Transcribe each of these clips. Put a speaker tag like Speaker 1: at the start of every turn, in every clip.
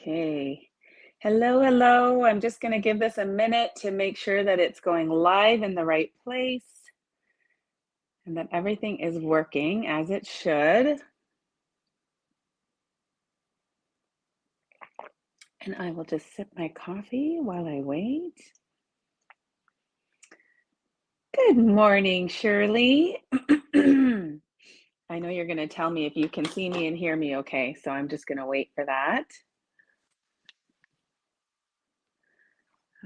Speaker 1: Okay. Hello, hello. I'm just going to give this a minute to make sure that it's going live in the right place and that everything is working as it should. And I will just sip my coffee while I wait. Good morning, Shirley. I know you're going to tell me if you can see me and hear me okay, so I'm just going to wait for that.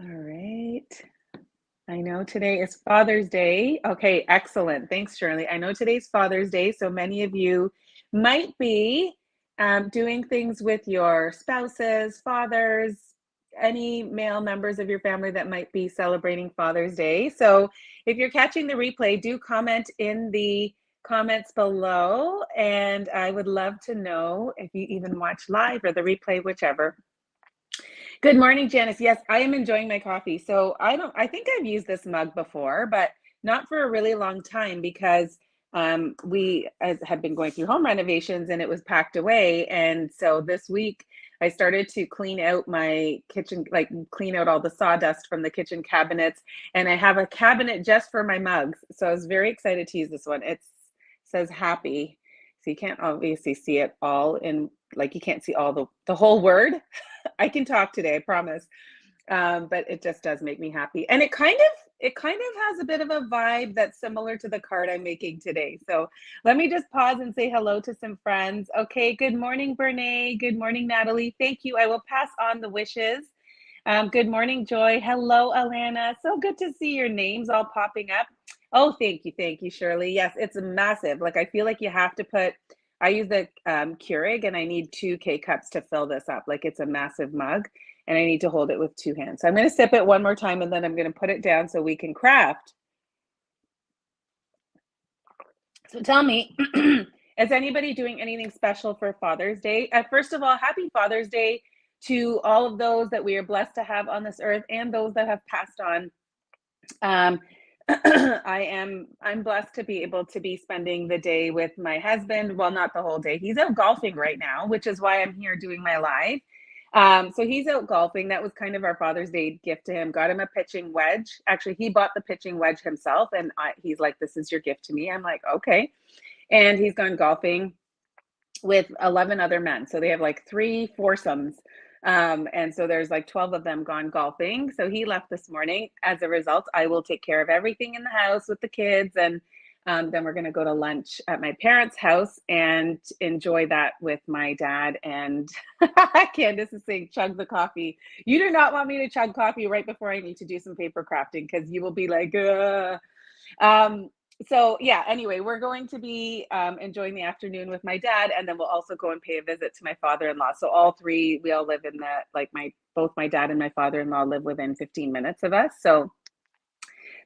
Speaker 1: All right. I know today is Father's Day. Okay, excellent. Thanks, Shirley. I know today's Father's Day, so many of you might be doing things with your spouses, fathers, any male members of your family that might be celebrating Father's Day. So if you're catching the replay, do comment in the comments below, and I would love to know if you even watch live or the replay, whichever. Good morning, Janice. Yes, I am enjoying my coffee. So I think I've used this mug before, but not for a really long time because had been going through home renovations and it was packed away. And so this week I started to clean out my kitchen, like clean out all the sawdust from the kitchen cabinets. And I have a cabinet just for my mugs. So I was very excited to use this one. It says happy. So you can't obviously see it all in, like you can't see all the whole word. I can talk today, I promise. But it just does make me happy. And it kind of has a bit of a vibe that's similar to the card I'm making today. So let me just pause and say hello to some friends. Okay, good morning, Bernae. Good morning, Natalie. Thank you. I will pass on the wishes. Good morning, Joy. Hello, Alana. So good to see your names all popping up. Oh, thank you, Shirley. Yes, it's massive. Like I feel like you have to put. I use the Keurig, and I need 2 K-cups to fill this up. Like it's a massive mug, and I need to hold it with 2 hands. So I'm going to sip it one more time, and then I'm going to put it down so we can craft. So tell me, is anybody doing anything special for Father's Day? First of all, happy Father's Day to all of those that we are blessed to have on this earth and those that have passed on. I'm blessed to be able to be spending the day with my husband. Well, not the whole day. He's out golfing right now, which is why I'm here doing my live. So he's out golfing. That was kind of our Father's Day gift to him. Got him a pitching wedge. Actually, he bought the pitching wedge himself, and he's like, "This is your gift to me." I'm like, "Okay." And he's gone golfing with 11 other men. So they have like 3 foursomes. And so there's like 12 of them gone golfing. So he left this morning. As a result, I will take care of everything in the house with the kids. And then we're going to go to lunch at my parents' house and enjoy that with my dad. And Candace is saying, chug the coffee. You do not want me to chug coffee right before I need to do some paper crafting because you will be like, ugh. So yeah, anyway, we're going to be enjoying the afternoon with my dad, and then we'll also go and pay a visit to my father-in-law. So all three, we all live in the, like both my dad and my father-in-law live within 15 minutes of us. So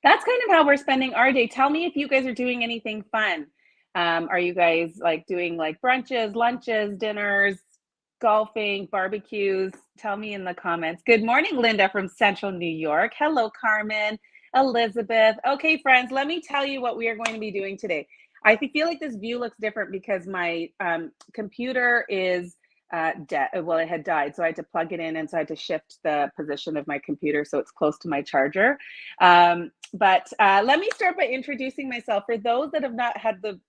Speaker 1: that's kind of how we're spending our day. Tell me if you guys are doing anything fun. Are you guys like doing like brunches, lunches, dinners, golfing, barbecues? Tell me in the comments. Good morning, Linda from Central New York. Hello, Carmen. Elizabeth. Okay, friends, let me tell you what we are going to be doing today. I feel like this view looks different because my computer is dead. Well, it had died, so I had to plug it in, and so I had to shift the position of my computer so it's close to my charger. But let me start by introducing myself. For those that have not had the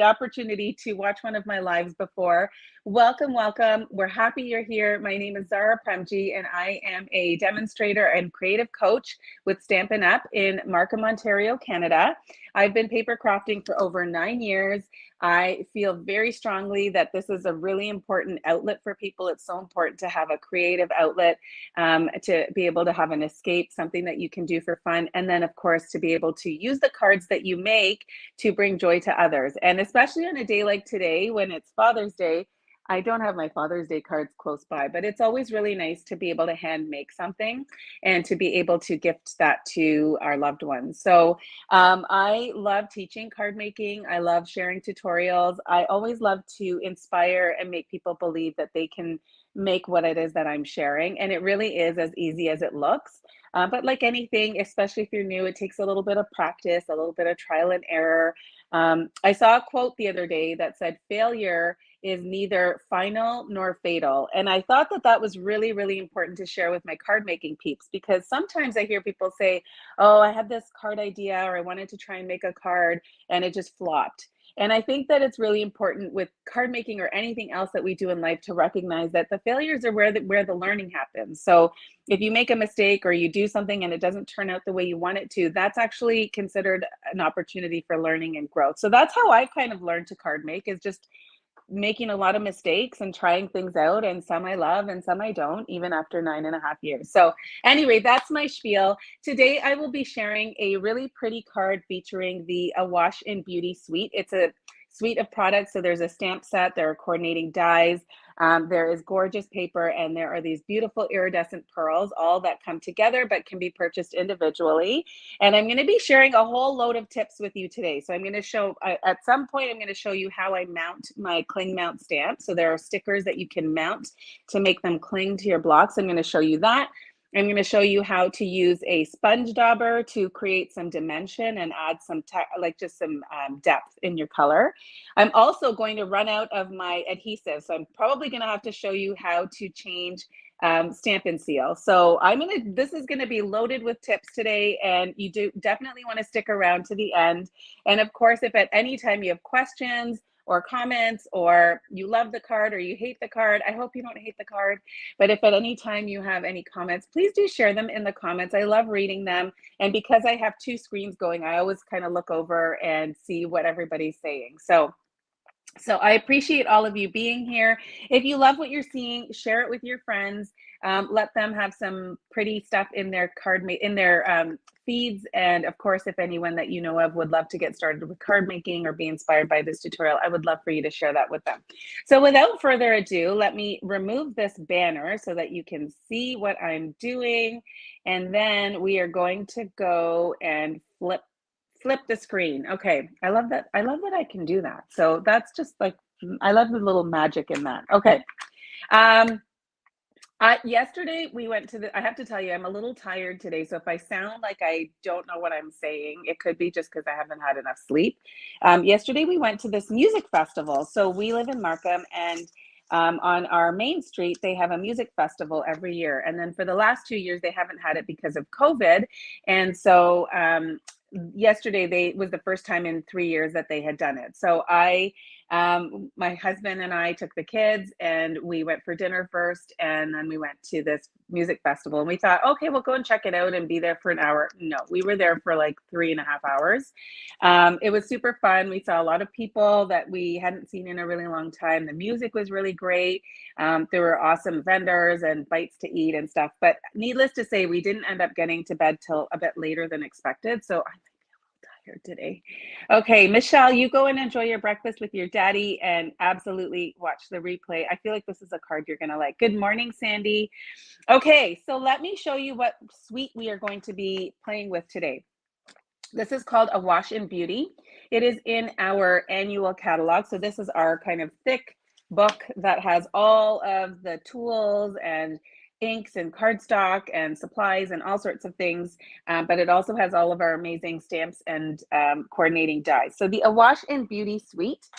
Speaker 1: opportunity to watch one of my lives before, welcome, welcome. We're happy you're here. My name is Zara Premji, and I am a demonstrator and creative coach with Stampin' Up! In Markham, Ontario, Canada. I've been paper crafting for over 9 years. I feel very strongly that this is a really important outlet for people. It's so important to have a creative outlet, to be able to have an escape, something that you can do for fun. And then, of course, to be able to use the cards that you make to bring joy to others. And especially on a day like today, when it's Father's Day, I don't have my Father's Day cards close by, but it's always really nice to be able to hand make something and to be able to gift that to our loved ones. So I love teaching card making. I love sharing tutorials. I always love to inspire and make people believe that they can make what it is that I'm sharing. And it really is as easy as it looks. But like anything, especially if you're new, it takes a little bit of practice, a little bit of trial and error. I saw a quote the other day that said, failure is neither final nor fatal. And I thought that that was really, really important to share with my card making peeps, because sometimes I hear people say, oh, I had this card idea, or I wanted to try and make a card and it just flopped. And I think that it's really important with card making or anything else that we do in life to recognize that the failures are where the learning happens. So if you make a mistake or you do something and it doesn't turn out the way you want it to, that's actually considered an opportunity for learning and growth. So that's how I kind of learned to card make, is just making a lot of mistakes and trying things out, and some I love and some I don't, even after 9.5 years. So anyway, that's my spiel. Today I will be sharing a really pretty card featuring the Awash in Beauty suite. It's a suite of products. So there's a stamp set, there are coordinating dies, there is gorgeous paper, and there are these beautiful iridescent pearls, all that come together but can be purchased individually. And I'm going to be sharing a whole load of tips with you today. So I'm going to show, at some point, I'm going to show you how I mount my cling mount stamps. So there are stickers that you can mount to make them cling to your blocks. I'm going to show you that. I'm going to show you how to use a sponge dauber to create some dimension and add some just some depth in your color. I'm also going to run out of my adhesive, so I'm probably going to have to show you how to change Stampin' Seal. So this is going to be loaded with tips today, and you do definitely want to stick around to the end. And of course, if at any time you have questions or comments, or you love the card or you hate the card, I hope you don't hate the card, but if at any time you have any comments, please do share them in the comments. I love reading them. And because I have two screens going, I always kind of look over and see what everybody's saying. So I appreciate all of you being here. If you love what you're seeing, share it with your friends. Let them have some pretty stuff in their feeds. And of course, if anyone that you know of would love to get started with card making or be inspired by this tutorial, I would love for you to share that with them. So without further ado, let me remove this banner so that you can see what I'm doing. And then we are going to go and flip the screen. Okay, I love that. I love that I can do that. So that's just like, I love the little magic in that. Okay. Yesterday we went to I have to tell you, I'm a little tired today. So if I sound like I don't know what I'm saying, it could be just because I haven't had enough sleep. Yesterday we went to this music festival. So we live in Markham, and on our main street, they have a music festival every year. And then for the last 2 years, they haven't had it because of COVID. And so yesterday was the first time in 3 years that they had done it. So my husband and I took the kids and we went for dinner first, and then we went to this music festival, and we thought, okay, we'll go and check it out and be there for an hour. No, we were there for like 3.5 hours. It was super fun. We saw a lot of people that we hadn't seen in a really long time. The music was really great. There were awesome vendors and bites to eat and stuff, but needless to say, we didn't end up getting to bed till a bit later than expected. So I today. Okay, Michelle, you go and enjoy your breakfast with your daddy and absolutely watch the replay. I feel like this is a card you're going to like. Good morning, Sandy. Okay, so let me show you what suite we are going to be playing with today. This is called Awash in Beauty. It is in our annual catalog. So this is our kind of thick book that has all of the tools and inks and cardstock and supplies and all sorts of things, but it also has all of our amazing stamps and coordinating dies. So the Awash in Beauty suite,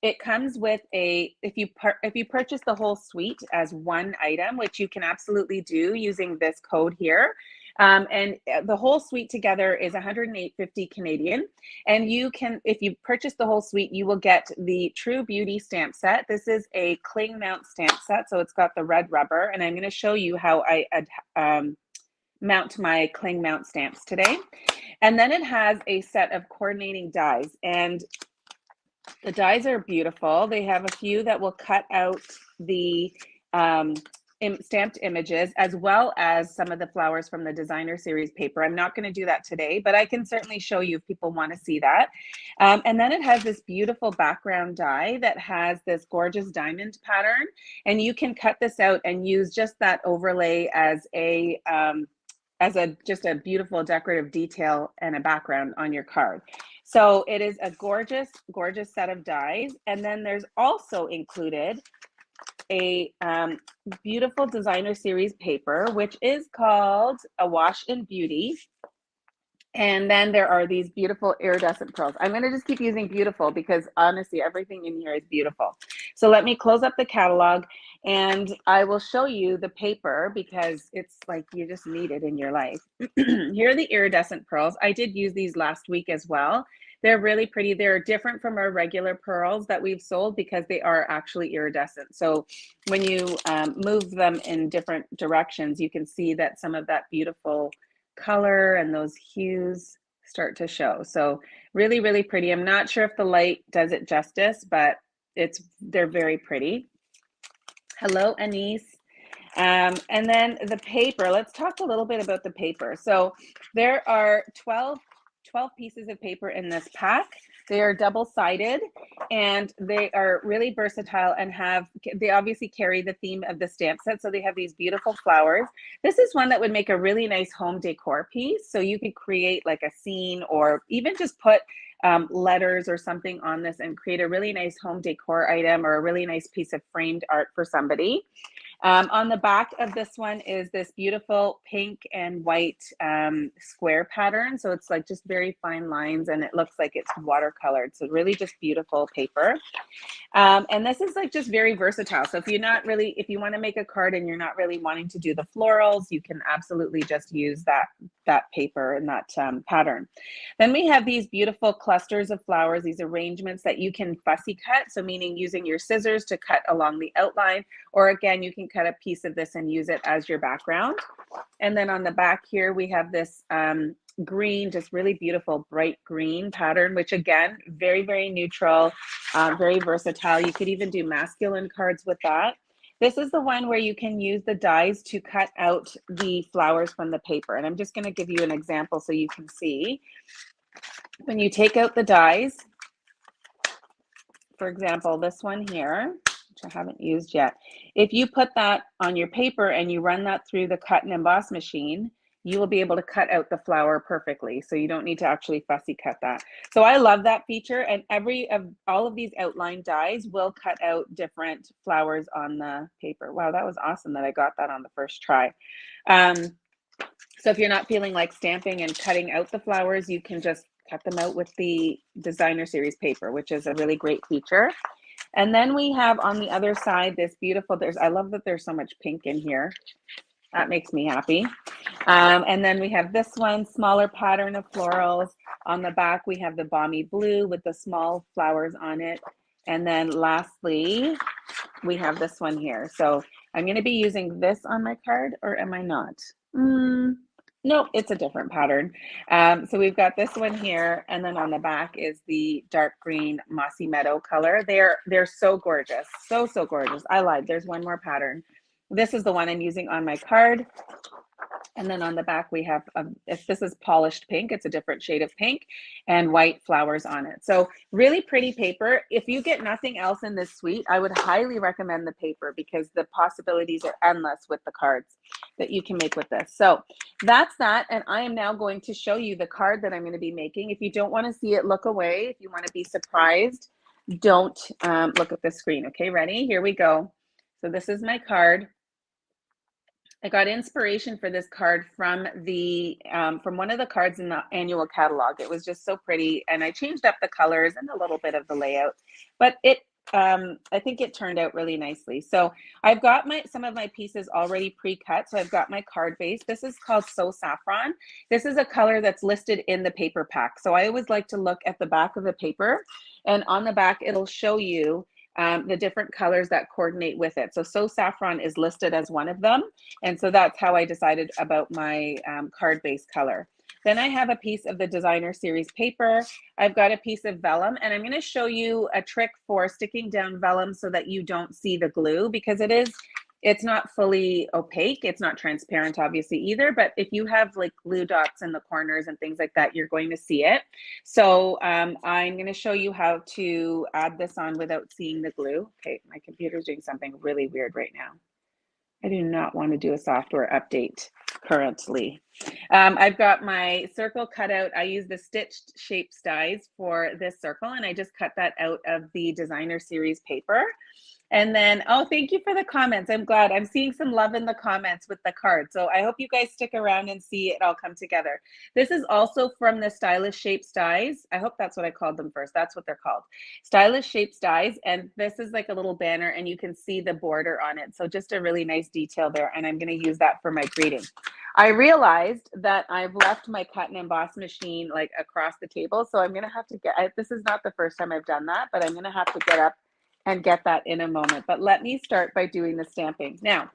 Speaker 1: it comes with if you purchase the whole suite as one item, which you can absolutely do using this code here, and the whole suite together is 108.50 Canadian. And you can, if you purchase the whole suite, you will get the True Beauty stamp set. This is a cling mount stamp set, so it's got the red rubber, and I'm going to show you how I mount my cling mount stamps today. And then it has a set of coordinating dies, and the dies are beautiful. They have a few that will cut out the stamped images, as well as some of the flowers from the designer series paper. I'm not going to do that today, but I can certainly show you if people want to see that. And then it has this beautiful background die that has this gorgeous diamond pattern, and you can cut this out and use just that overlay as just a beautiful decorative detail and a background on your card. So it is a gorgeous, gorgeous set of dies. And then there's also included a beautiful designer series paper, which is called Awash in Beauty. And then there are these beautiful iridescent pearls. I'm going to just keep using beautiful because honestly, everything in here is beautiful. So let me close up the catalog and I will show you the paper because it's like you just need it in your life. Here are the iridescent pearls. I did use these last week as well. They're really pretty. They're different from our regular pearls that we've sold because they are actually iridescent. So when you move them in different directions, you can see that some of that beautiful color and those hues start to show. So really, really pretty. I'm not sure if the light does it justice, but they're very pretty. Hello, Anise. And then the paper, let's talk a little bit about the paper. So there are 12 pieces of paper in this pack. They are double-sided and they are really versatile and they obviously carry the theme of the stamp set. So they have these beautiful flowers. This is one that would make a really nice home decor piece. So you could create like a scene or even just put letters or something on this and create a really nice home decor item or a really nice piece of framed art for somebody. On the back of this one is this beautiful pink and white square pattern. So it's like just very fine lines and it looks like it's watercolored. So really just beautiful paper. And this is like just very versatile. So if you want to make a card and you're not really wanting to do the florals, you can absolutely just use that paper and that pattern. Then we have these beautiful clusters of flowers, these arrangements that you can fussy cut. So meaning using your scissors to cut along the outline, or again, you can cut a piece of this and use it as your background. And then on the back here, we have this green, just really beautiful bright green pattern, which again, very, very neutral, very versatile. You could even do masculine cards with that. This is the one where you can use the dies to cut out the flowers from the paper. And I'm just going to give you an example so you can see. When you take out the dies, for example, this one here, which I haven't used yet, if you put that on your paper and you run that through the cut and emboss machine, you will be able to cut out the flower perfectly. So you don't need to actually fussy cut that. So I love that feature, and all of these outline dies will cut out different flowers on the paper. Wow, that was awesome that I got that on the first try. So if you're not feeling like stamping and cutting out the flowers, you can just cut them out with the designer series paper, which is a really great feature. And then we have on the other side this beautiful, I love that there's so much pink in here. That makes me happy. And then we have this one, smaller pattern of florals. On the back, we have the balmy blue with the small flowers on it. And then lastly, we have this one here. So I'm going to be using this on my card, or am I not? Nope, it's a different pattern. So we've got this one here, and then on the back is the dark green mossy meadow color. They're so gorgeous, so gorgeous. I lied. There's one more pattern. This is the one I'm using on my card. And then on the back, we have, if this is polished pink, it's a different shade of pink and white flowers on it. So really pretty paper. If you get nothing else in this suite, I would highly recommend the paper because the possibilities are endless with the cards that you can make with this. So that's that. And I am now going to show you the card that I'm going to be making. If you don't want to see it, look away. If you want to be surprised, don't look at the screen. Okay, ready? Here we go. So this is my card. I got inspiration for this card from one of the cards in the annual catalog. It was just so pretty, and I changed up the colors and a little bit of the layout, but I think it turned out really nicely. So I've got some of my pieces already pre-cut. So I've got my card base. This is called So Saffron. This is a color that's listed in the paper pack. So I always like to look at the back of the paper, and on the back, it'll show you the different colors that coordinate with it. So Saffron is listed as one of them. And so that's how I decided about my card base color. Then I have a piece of the designer series paper. I've got a piece of vellum, and I'm going to show you a trick for sticking down vellum so that you don't see the glue, because it's not fully opaque. It's not transparent, obviously, either. But if you have like glue dots in the corners and things like that, you're going to see it. So I'm going to show you how to add this on without seeing the glue. Okay, my computer's doing something really weird right now. I do not want to do a software update currently. I've got my circle cut out. I use the stitched shapes dies for this circle, and I just cut that out of the designer series paper. And then, oh, thank you for the comments. I'm glad. I'm seeing some love in the comments with the card. So I hope you guys stick around and see it all come together. This is also from the Stylish Shapes Dies. I hope that's what I called them first. That's what they're called. Stylish Shapes Dies. And this is like a little banner and you can see the border on it. So just a really nice detail there. And I'm going to use that for my greeting. I realized that I've left my cut and emboss machine like across the table. So I'm going to have to this is not the first time I've done that, but I'm going to have to get up and get that in a moment. But let me start by doing the stamping. Now,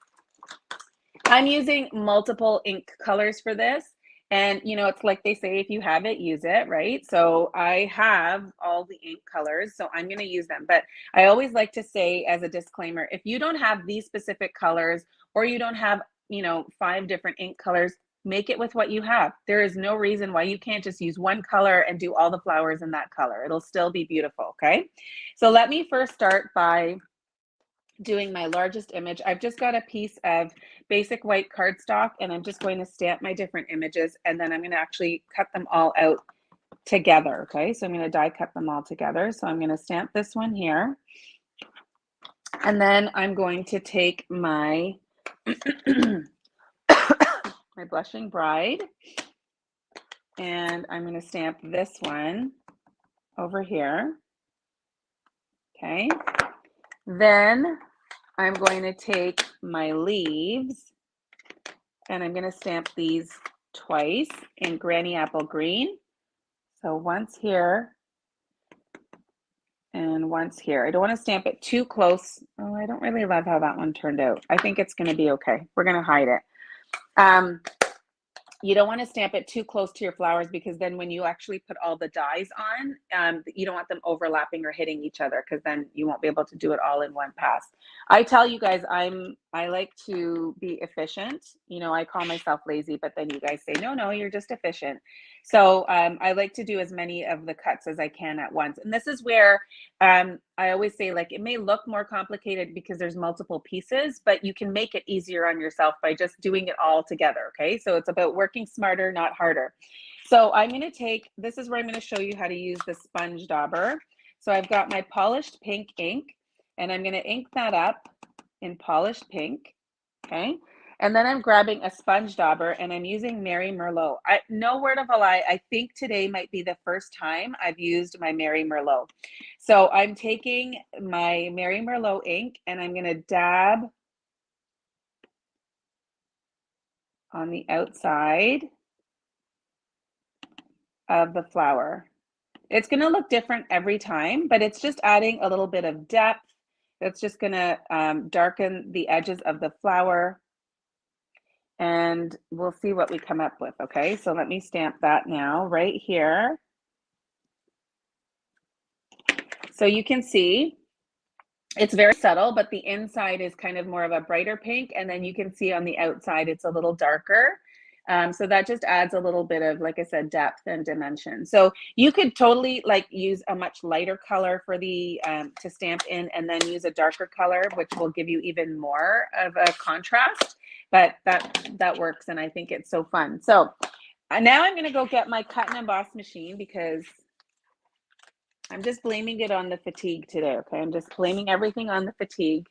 Speaker 1: I'm using multiple ink colors for this. And, you know, it's like they say, if you have it, use it, right? So I have all the ink colors, so I'm going to use them. But I always like to say as a disclaimer, if you don't have these specific colors or you don't have, you know, 5 different ink colors, make it with what you have. There is no reason why you can't just use one color and do all the flowers in that color. It'll still be beautiful, okay? So let me first start by doing my largest image. I've just got a piece of basic white cardstock and I'm just going to stamp my different images and then I'm going to actually cut them all out together, okay? So I'm going to die cut them all together. So I'm going to stamp this one here. And then I'm going to take my my Blushing Bride and I'm going to stamp this one over here. Okay. Then I'm going to take my leaves and I'm going to stamp these twice in Granny Apple Green. So once here and once here. I don't want to stamp it too close. Oh, I don't really love how that one turned out. I think it's going to be okay. We're going to hide it. You don't want to stamp it too close to your flowers because then when you actually put all the dies on, you don't want them overlapping or hitting each other because then you won't be able to do it all in one pass. I tell you guys, I like to be efficient. You know, I call myself lazy, but then you guys say, no, you're just efficient. So I like to do as many of the cuts as I can at once. And this is where I always say, like, it may look more complicated because there's multiple pieces, but you can make it easier on yourself by just doing it all together, okay? So it's about working smarter, not harder. So I'm gonna take, this is where I'm gonna show you how to use the sponge dauber. So I've got my polished pink ink, and I'm gonna ink that up in polished pink, okay? And then I'm grabbing a sponge dauber and I'm using Mary Merlot. No word of a lie, I think today might be the first time I've used my Mary Merlot. So I'm taking my Mary Merlot ink and I'm gonna dab on the outside of the flower. It's gonna look different every time, but it's just adding a little bit of depth. It's just gonna darken the edges of the flower. And we'll see what we come up with, okay? So let me stamp that now right here. So you can see it's very subtle, but the inside is kind of more of a brighter pink. And then you can see on the outside, it's a little darker. So that just adds a little bit of, like I said, depth and dimension. So you could totally like use a much lighter color for the, to stamp in and then use a darker color, which will give you even more of a contrast. But that works, and I think it's so fun. So now I'm gonna go get my cut and emboss machine because I'm just blaming it on the fatigue today, okay? I'm just blaming everything on the fatigue.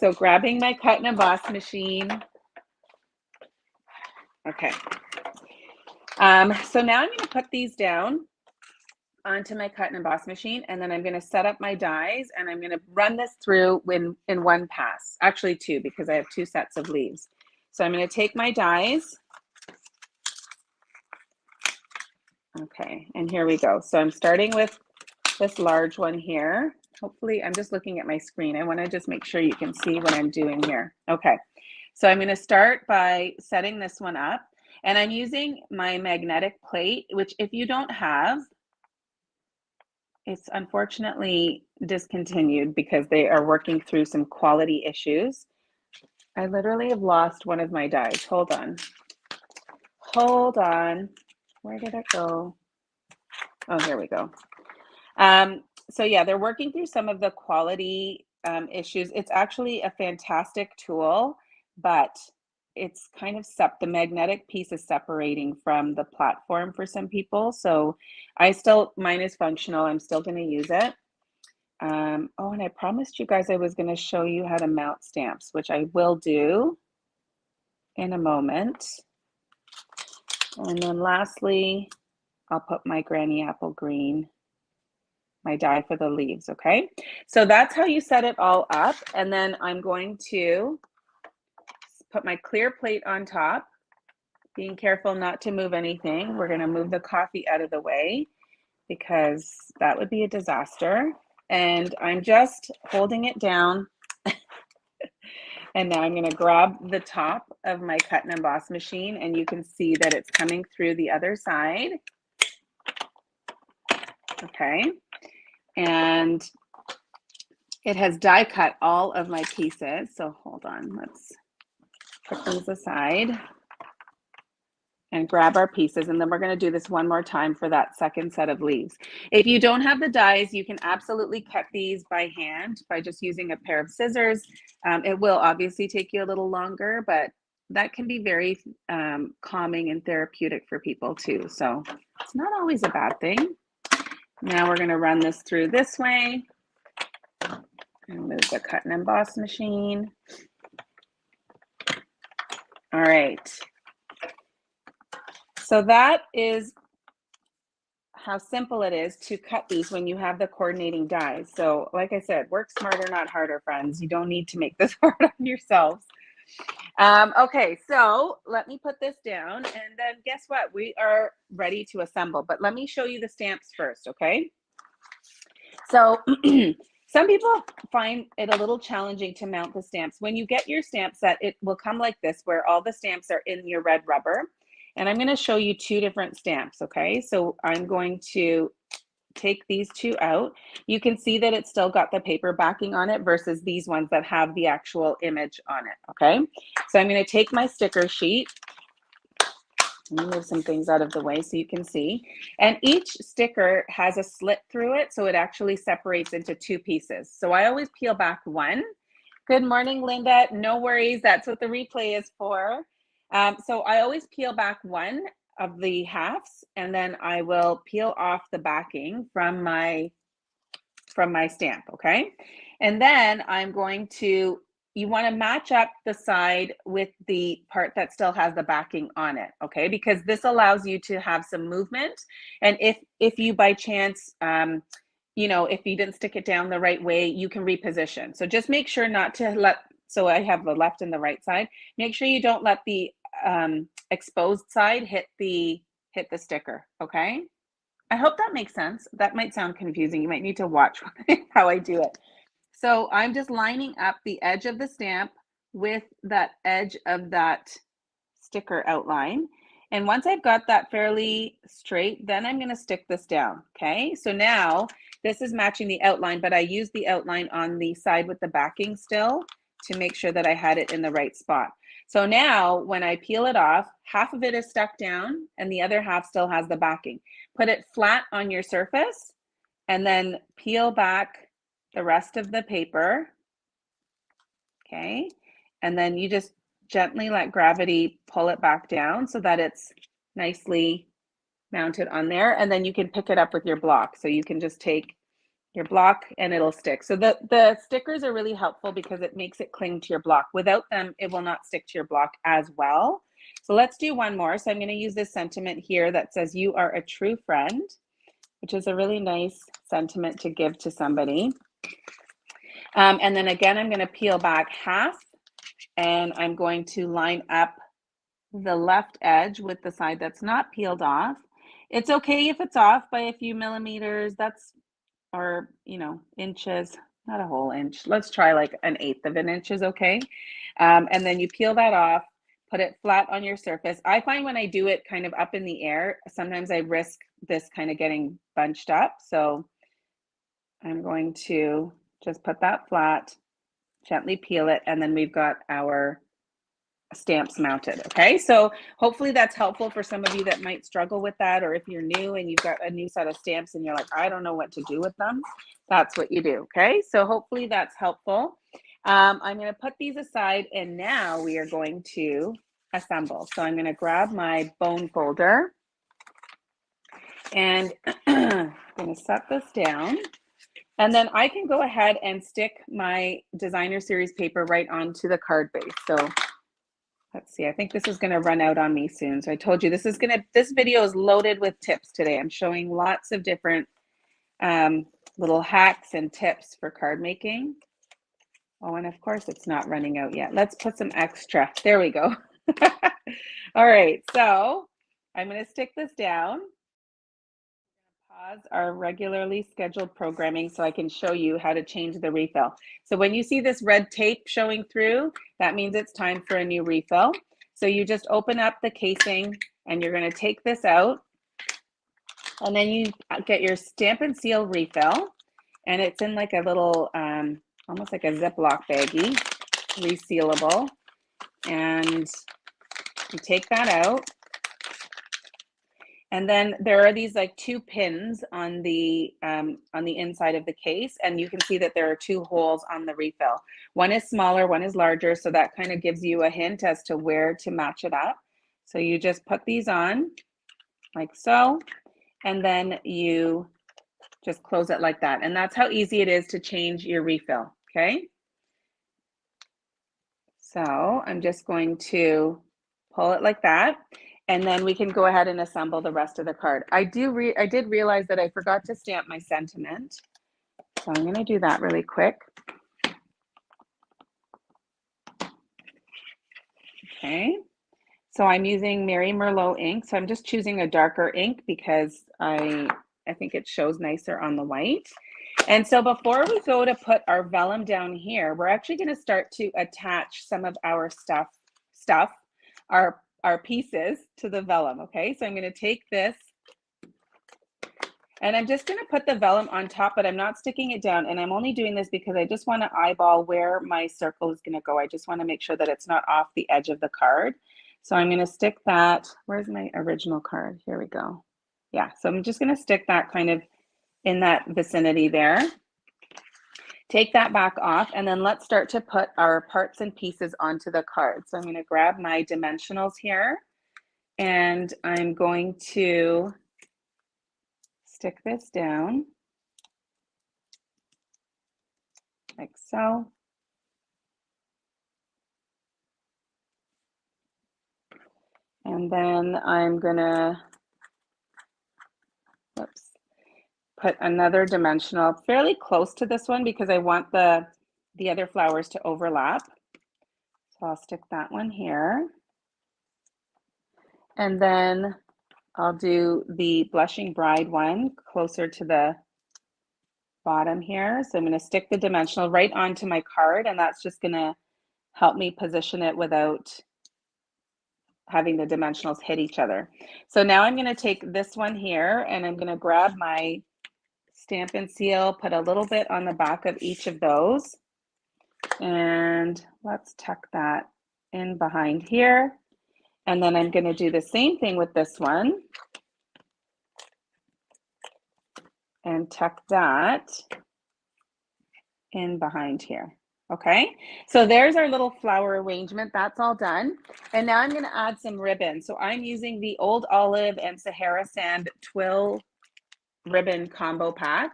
Speaker 1: So grabbing my cut and emboss machine. Okay. So now I'm gonna put these down onto my cut and emboss machine, and then I'm going to set up my dies and I'm going to run this through in one pass, actually 2 because I have 2 sets of leaves. So I'm going to take my dies. Okay, and here we go. So I'm starting with this large one here. Hopefully, I'm just looking at my screen. I want to just make sure you can see what I'm doing here. Okay, so I'm going to start by setting this one up, and I'm using my magnetic plate, which if you don't have, it's unfortunately discontinued because they are working through some quality issues. I literally have lost one of my dies. Hold on. Hold on. Where did it go? Oh, here we go. So yeah, they're working through some of the quality issues. It's actually a fantastic tool, but it's kind of the magnetic piece is separating from the platform for some people. So mine is functional. I'm still going to use it. Oh, and I promised you guys I was going to show you how to mount stamps, which I will do in a moment. And then lastly, I'll put my granny apple green, my die for the leaves, okay? So that's how you set it all up. And then I'm going to put my clear plate on top, being careful not to move anything. We're going to move the coffee out of the way because that would be a disaster. And I'm just holding it down. And now I'm going to grab the top of my cut and emboss machine, and you can see that it's coming through the other side. Okay. And it has die cut all of my pieces. So hold on, let's put these aside and grab our pieces. And then we're going to do this one more time for that second set of leaves. If you don't have the dies, you can absolutely cut these by hand by just using a pair of scissors. It will obviously take you a little longer, but that can be very calming and therapeutic for people too. So it's not always a bad thing. Now we're going to run this through this way and move the cut and emboss machine. All right. So that is how simple it is to cut these when you have the coordinating dies. So like I said, work smarter, not harder, friends. You don't need to make this hard on yourselves. Okay, so let me put this down, and then guess what? We are ready to assemble, but let me show you the stamps first, okay? So some people find it a little challenging to mount the stamps. When you get your stamp set, it will come like this, where all the stamps are in your red rubber. And I'm going to show you two different stamps, okay? So I'm going to take these two out. You can see that it's still got the paper backing on it versus these ones that have the actual image on it, okay? So I'm going to take my sticker sheet. Let me move some things out of the way so you can see. And each sticker has a slit through it, so it actually separates into two pieces. So I always peel back one. Good morning, Linda. No worries, that's what the replay is for. So I always peel back one of the halves, and then I will peel off the backing from my stamp, okay? And then I'm going to, you want to match up the side with the part that still has the backing on it, okay? Because this allows you to have some movement. And if you by chance, you know, if you didn't stick it down the right way, you can reposition. So just make sure not to let, so I have the left and the right side. Make sure you don't let the exposed side hit the sticker, okay? I hope that makes sense. That might sound confusing. You might need to watch how I do it. So I'm just lining up the edge of the stamp with that edge of that sticker outline. And once I've got that fairly straight, then I'm going to stick this down. Okay, so now this is matching the outline, but I used the outline on the side with the backing still to make sure that I had it in the right spot. So now when I peel it off, half of it is stuck down and the other half still has the backing. Put it flat on your surface and then peel back the rest of the paper. Okay, and then you just gently let gravity pull it back down so that it's nicely mounted on there. And then you can pick it up with your block. So you can just take your block and it'll stick. So the stickers are really helpful because it makes it cling to your block. Without them, it will not stick to your block as well. So let's do one more. So I'm going to use this sentiment here that says, "You are a true friend," which is a really nice sentiment to give to somebody. And then again, I'm going to peel back half and I'm going to line up the left edge with the side that's not peeled off. It's okay if it's off by a few millimeters, that's, or, you know, inches, not a whole inch. Let's try like 1/8 of an inch is okay. And then you peel that off, put it flat on your surface. I find when I do it kind of up in the air, sometimes I risk this kind of getting bunched up. So I'm going to just put that flat, gently peel it, and then we've got our stamps mounted. Okay, so hopefully that's helpful for some of you that might struggle with that, or if you're new and you've got a new set of stamps and you're like, I don't know what to do with them, that's what you do. Okay, so hopefully that's helpful. I'm going to put these aside and now we are going to assemble. So I'm going to grab my bone folder and I'm going to set this down. And then I can go ahead and stick my designer series paper right onto the card base. So let's see, I think this is going to run out on me soon. So I told you this video is loaded with tips today. I'm showing lots of different little hacks and tips for card making. Oh, and of course it's not running out yet. Let's put some extra. There we go. All right, so I'm going to stick this down. Pause our regularly scheduled programming so I can show you how to change the refill. So when you see this red tape showing through, that means it's time for a new refill. So you just open up the casing and you're going to take this out, and then you get your stamp and seal refill, and it's in like a little almost like a Ziploc baggie, resealable, and you take that out. And then there are these like 2 pins on the inside of the case, and you can see that there are 2 holes on the refill. One is smaller, one is larger, so that kind of gives you a hint as to where to match it up. So you just put these on like so, and then you just close it like that. And that's how easy it is to change your refill, okay? So I'm just going to pull it like that. And then we can go ahead and assemble the rest of the card. I did realize that I forgot to stamp my sentiment. So I'm going to do that really quick. Okay. So I'm using Mary Merlot ink. So I'm just choosing a darker ink because I think it shows nicer on the white. And so before we go to put our vellum down here, we're actually going to start to attach some of our our pieces to the vellum. Okay, so I'm going to take this and I'm just going to put the vellum on top, but I'm not sticking it down. And I'm only doing this because I just want to eyeball where my circle is going to go. I just want to make sure that it's not off the edge of the card. So I'm going to stick that. Where's my original card? Here we go. Yeah, so I'm just going to stick that kind of in that vicinity there. Take that back off, and then let's start to put our parts and pieces onto the card. So I'm going to grab my dimensionals here, and I'm going to stick this down like so. And then I'm going to put another dimensional fairly close to this one because I want the other flowers to overlap. So I'll stick that one here. And then I'll do the Blushing Bride one closer to the bottom here. So I'm going to stick the dimensional right onto my card, and that's just going to help me position it without having the dimensionals hit each other. So now I'm going to take this one here, and I'm going to grab my stamp and seal, put a little bit on the back of each of those, and let's tuck that in behind here. And then I'm going to do the same thing with this one and tuck that in behind here. Okay, so there's our little flower arrangement. That's all done. And now I'm going to add some ribbon. So I'm using the Old Olive and Sahara Sand Twill ribbon combo pack.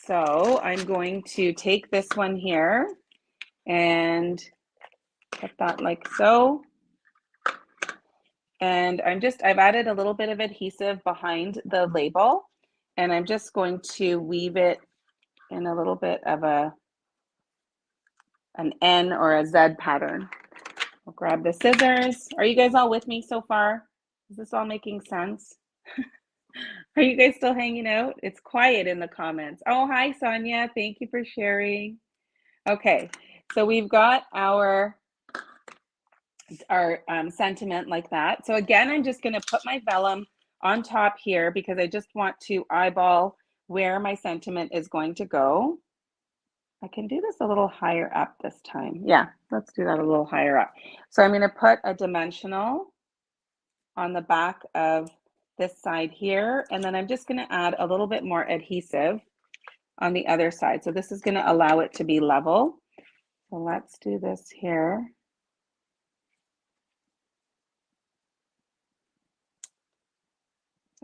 Speaker 1: So I'm going to take this one here and put that like so. And I've added a little bit of adhesive behind the label, and I'm just going to weave it in a little bit of an N or a Z pattern. I'll grab the scissors. Are you guys all with me so far? Is this all making sense? Are you guys still hanging out? It's quiet in the comments. Oh, hi, Sonia. Thank you for sharing. Okay, so we've got our sentiment like that. So again, I'm just going to put my vellum on top here because I just want to eyeball where my sentiment is going to go. I can do this a little higher up this time. Yeah, let's do that a little higher up. So I'm going to put a dimensional on the back of this side here, and then I'm just going to add a little bit more adhesive on the other side. So this is going to allow it to be level. So let's do this here.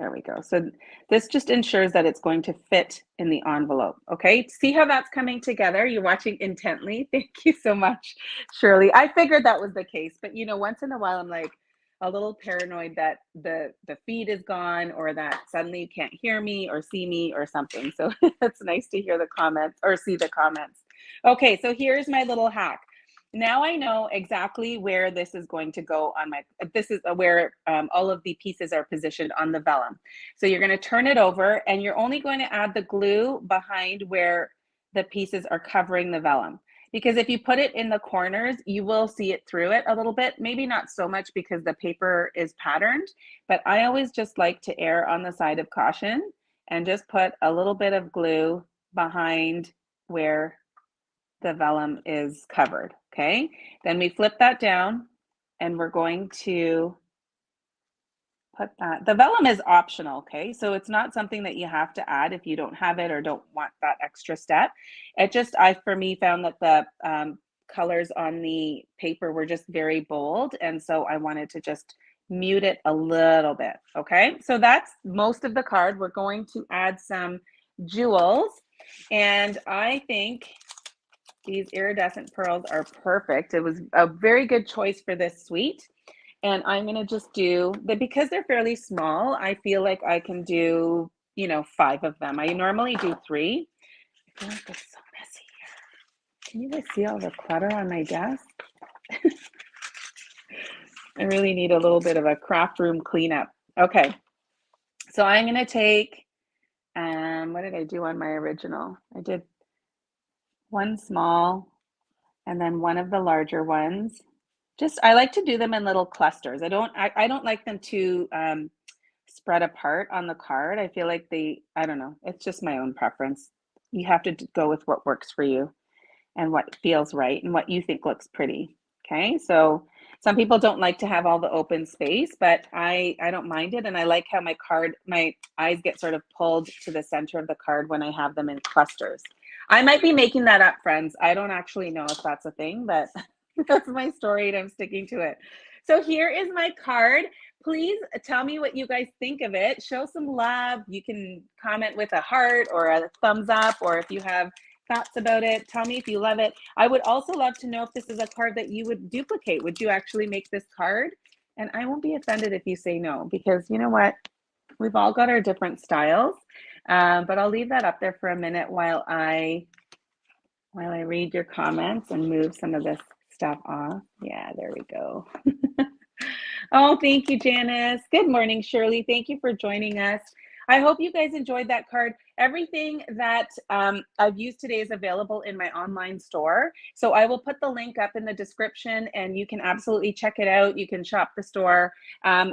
Speaker 1: There we go. So this just ensures that it's going to fit in the envelope. Okay. See how that's coming together? You're watching intently. Thank you so much, Shirley. I figured that was the case, but you know, once in a while I'm like a little paranoid that the feed is gone or that suddenly you can't hear me or see me or something. So it's nice to hear the comments or see the comments. Okay, so here's my little hack. Now I know exactly where this is going to go on my, this is where all of the pieces are positioned on the vellum. So you're going to turn it over and you're only going to add the glue behind where the pieces are covering the vellum. Because if you put it in the corners, you will see it through it a little bit. Maybe not so much because the paper is patterned, but I always just like to err on the side of caution and just put a little bit of glue behind where the vellum is covered. Okay, then we flip that down and we're going to put that, the vellum is optional, okay? So it's not something that you have to add if you don't have it or don't want that extra step. It just, for me, found that the colors on the paper were just very bold. And so I wanted to just mute it a little bit, okay? So that's most of the card. We're going to add some jewels. And I think these iridescent pearls are perfect. It was a very good choice for this suite. And I'm going to just do the, because they're fairly small, I feel like I can do, you know, 5 of them. I normally do 3. I feel like it's so messy here. Can you guys see all the clutter on my desk? I really need a little bit of a craft room cleanup. Okay. So I'm going to take, what did I do on my original? I did one small and then one of the larger ones. Just, I like to do them in little clusters. I don't like them to spread apart on the card. I feel like I don't know, it's just my own preference. You have to go with what works for you and what feels right and what you think looks pretty. Okay, so some people don't like to have all the open space, but I don't mind it. And I like how my eyes get sort of pulled to the center of the card when I have them in clusters. I might be making that up, friends. I don't actually know if that's a thing, but that's my story and I'm sticking to it. So here is my card. Please tell me what you guys think of it. Show some love. You can comment with a heart or a thumbs up, or if you have thoughts about it, tell me if you love it. I would also love to know if this is a card that you would duplicate. Would you actually make this card? And I won't be offended if you say no, because you know what? We've all got our different styles. But I'll leave that up there for a minute while I read your comments and move some of this stuff off. Yeah, there we go. Oh, thank you, Janice. Good morning, Shirley. Thank you for joining us. I hope you guys enjoyed that card. Everything that I've used today is available in my online store. So I will put the link up in the description and you can absolutely check it out. You can shop the store.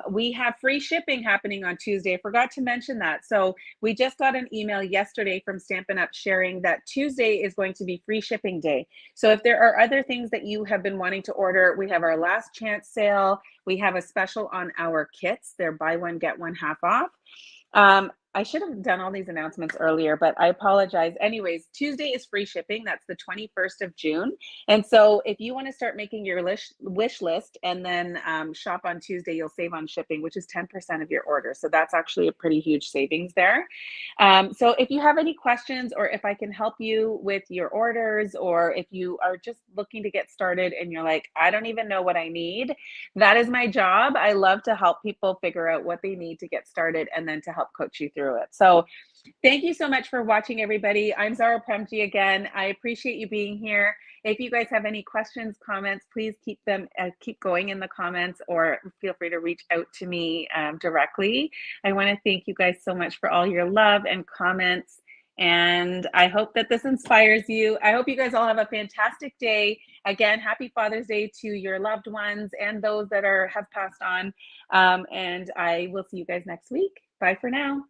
Speaker 1: We have free shipping happening on Tuesday. I forgot to mention that. So we just got an email yesterday from Stampin' Up! Sharing that Tuesday is going to be free shipping day. So if there are other things that you have been wanting to order, we have our last chance sale. We have a special on our kits. They're buy one, get one half off. I should have done all these announcements earlier, but I apologize. Anyways, Tuesday is free shipping. That's the 21st of June. And so if you want to start making your wish list and then shop on Tuesday, you'll save on shipping, which is 10% of your order. So that's actually a pretty huge savings there. So if you have any questions or if I can help you with your orders, or if you are just looking to get started and you're like, I don't even know what I need, that is my job. I love to help people figure out what they need to get started and then to help coach you through it. So thank you so much for watching, everybody. I'm Zara Premji again. I appreciate you being here. If you guys have any questions, comments, please keep going in the comments, or feel free to reach out to me directly. I want to thank you guys so much for all your love and comments. And I hope that this inspires you. I hope you guys all have a fantastic day. Again, happy Father's Day to your loved ones and those that have passed on. And I will see you guys next week. Bye for now.